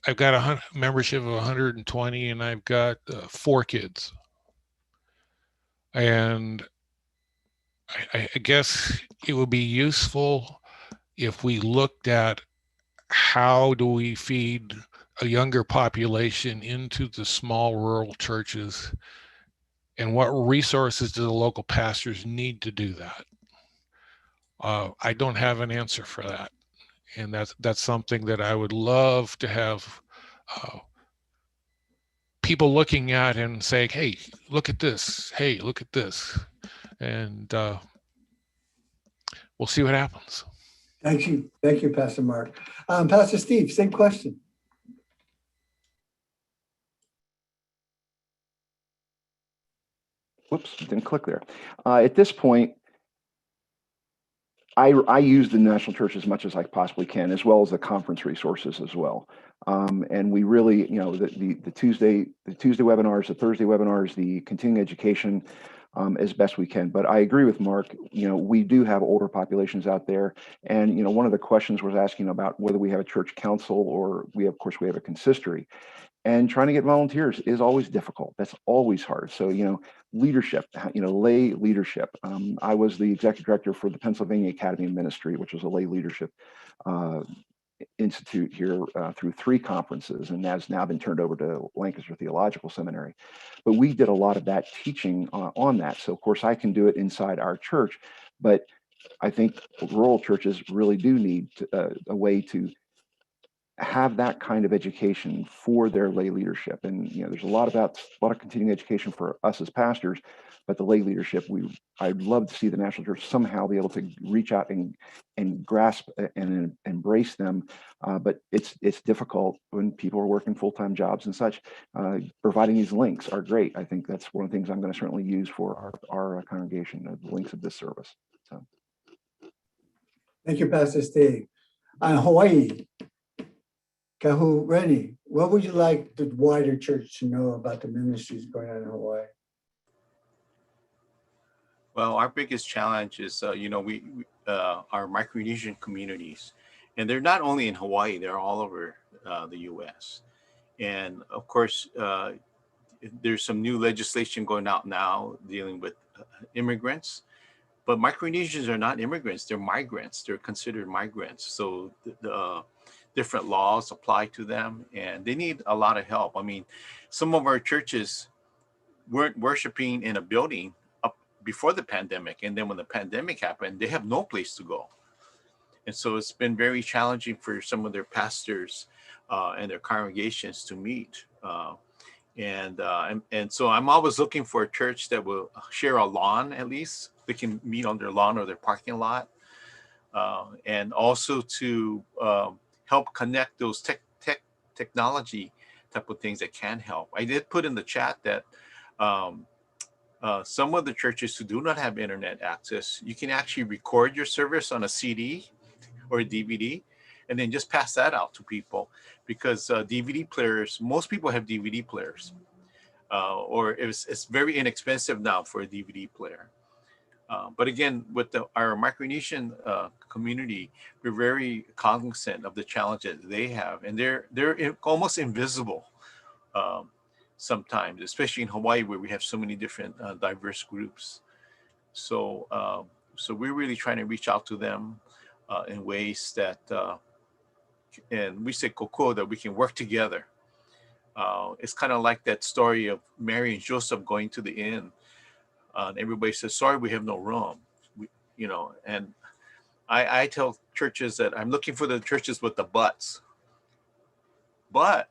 [SPEAKER 6] I've got a membership of 120, and I've got 4 kids. And I guess it would be useful if we looked at how do we feed a younger population into the small rural churches, and what resources do the local pastors need to do that? I don't have an answer for that. And that's something that I would love to have people looking at and saying, hey, look at this. Hey, look at this. And we'll see what happens.
[SPEAKER 1] Thank you, Pastor Mark. Pastor Steve, same question.
[SPEAKER 3] Whoops, didn't click there. At this point, I use the national church as much as I possibly can, as well as the conference resources as well. And we really, the Tuesday webinars, the Thursday webinars, the continuing education, as best we can. But I agree with Mark. We do have older populations out there, and one of the questions was asking about whether we have a church council or of course we have a consistory. And trying to get volunteers is always difficult. That's always hard. So, leadership, lay leadership. I was the executive director for the Pennsylvania Academy of Ministry, which was a lay leadership institute here through 3 conferences, and that's now been turned over to Lancaster Theological Seminary. But we did a lot of that teaching on that. So, of course, I can do it inside our church, but I think rural churches really do need a way to have that kind of education for their lay leadership. And there's a lot of continuing education for us as pastors, but the lay leadership, I'd love to see the national church somehow be able to reach out and grasp and embrace them. But it's difficult when people are working full-time jobs and such. Providing these links are great. I think that's one of the things I'm going to certainly use for our congregation, the links of this service. So.
[SPEAKER 1] Thank you, Pastor Steve. On Hawaii, Kahu, Rennie, what would you like the wider church to know about the ministries going on in Hawaii?
[SPEAKER 4] Well, our biggest challenge is, we our Micronesian communities, and they're not only in Hawaii, they're all over the U.S. And of course, there's some new legislation going out now dealing with immigrants, but Micronesians are not immigrants, they're migrants, they're considered migrants. So the different laws apply to them, and they need a lot of help. I mean, some of our churches weren't worshiping in a building up before the pandemic, and then when the pandemic happened, they have no place to go. And so it's been very challenging for some of their pastors and their congregations to meet. And so I'm always looking for a church that will share a lawn, at least they can meet on their lawn or their parking lot, and also to help connect those technology type of things that can help. I did put in the chat that some of the churches who do not have internet access, you can actually record your service on a CD or a DVD, and then just pass that out to people, because DVD players, most people have DVD players, or it's very inexpensive now for a DVD player. But again, with our Micronesian community, we're very cognizant of the challenges they have, and they're almost invisible sometimes, especially in Hawaii, where we have so many different diverse groups. So we're really trying to reach out to them in ways that, and we say kokua, that we can work together. It's kind of like that story of Mary and Joseph going to the inn. And everybody says, sorry, we have no room. And I tell churches that I'm looking for the churches with the buts. But,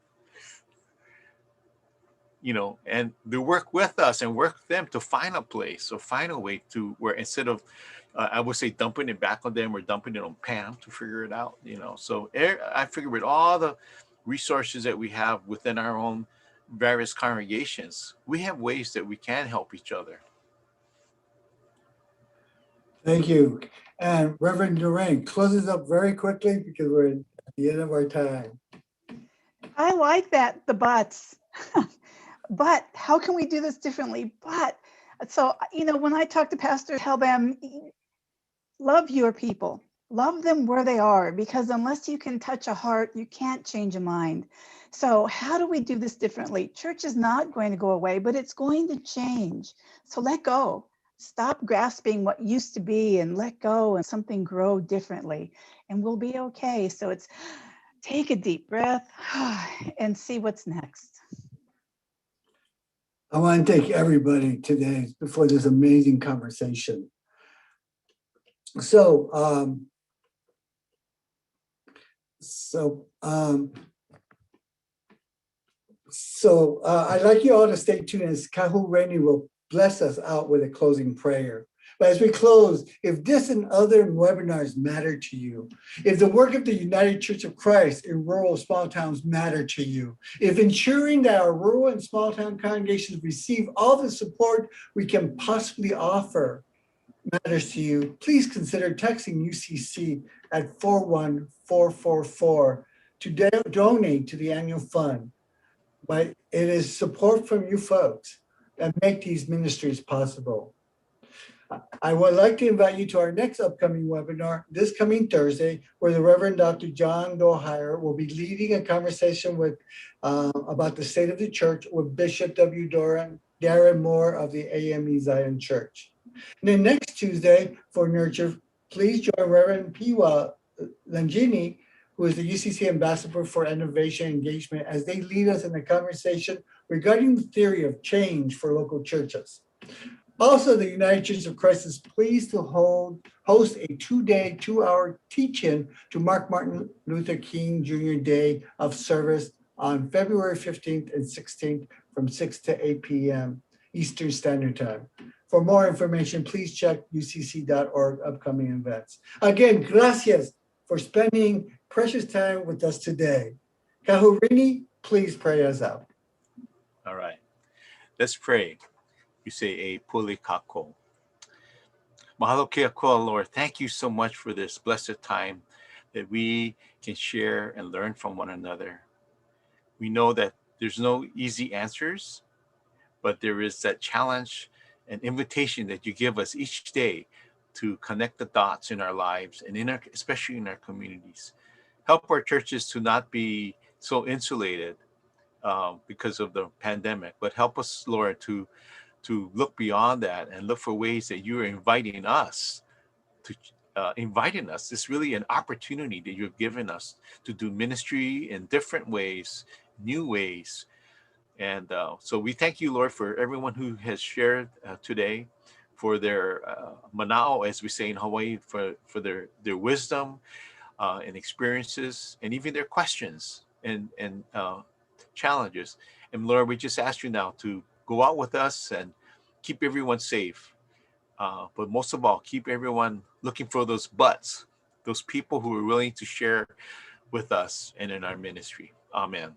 [SPEAKER 4] and they work with us and work with them to find a place or find a way to where, instead of, I would say, dumping it back on them or dumping it on Pam to figure it out, So I figure with all the resources that we have within our own various congregations, we have ways that we can help each other.
[SPEAKER 1] Thank you. And Reverend Durang, close us up very quickly because we're at the end of our time.
[SPEAKER 5] I like that, the buts. But how can we do this differently? But so, when I talk to pastors, tell them, love your people, love them where they are, because unless you can touch a heart, you can't change a mind. So how do we do this differently? Church is not going to go away, but it's going to change. So let go. Stop grasping what used to be and let go, and something grow differently, and we'll be okay. So it's take a deep breath and see what's next.
[SPEAKER 1] I want to thank everybody today for this amazing conversation. So, I'd like you all to stay tuned as Kahu Rennie will bless us out with a closing prayer. But as we close, if this and other webinars matter to you, if the work of the United Church of Christ in rural small towns matter to you, if ensuring that our rural and small town congregations receive all the support we can possibly offer matters to you, please consider texting UCC at 41444 to donate to the annual fund. But it is support from you folks that make these ministries possible. I would like to invite you to our next upcoming webinar this coming Thursday, where the Reverend Dr. John Dolheier will be leading a conversation with about the state of the church with Bishop W. Darren Moore of the AME Zion Church. And then next Tuesday for Nurture, please join Reverend Piwa Langini, who is the UCC Ambassador for Innovation Engagement, as they lead us in a conversation regarding the theory of change for local churches. Also, the United Church of Christ is pleased to host a 2-day, 2-hour teach-in to mark Martin Luther King Jr. Day of Service on February 15th and 16th from 6 to 8 p.m. Eastern Standard Time. For more information, please check ucc.org upcoming events. Again, gracias for spending precious time with us today. Kahu, Rennie, please pray us out.
[SPEAKER 4] All right. Let's pray. You say a puli kako. Mahalo ke akoa, Lord. Thank you so much for this blessed time that we can share and learn from one another. We know that there's no easy answers, but there is that challenge and invitation that you give us each day to connect the dots in our lives and especially in our communities. Help our churches to not be so insulated because of the pandemic, but help us, Lord, to look beyond that and look for ways that you are inviting us to inviting us. It's really an opportunity that you've given us to do ministry in different ways, new ways. And so we thank you, Lord, for everyone who has shared today, for their manao, as we say in Hawaii, for their wisdom and experiences, and even their questions and challenges. And Lord, we just ask you now to go out with us and keep everyone safe. But most of all, keep everyone looking for those butts, those people who are willing to share with us and in our ministry. Amen.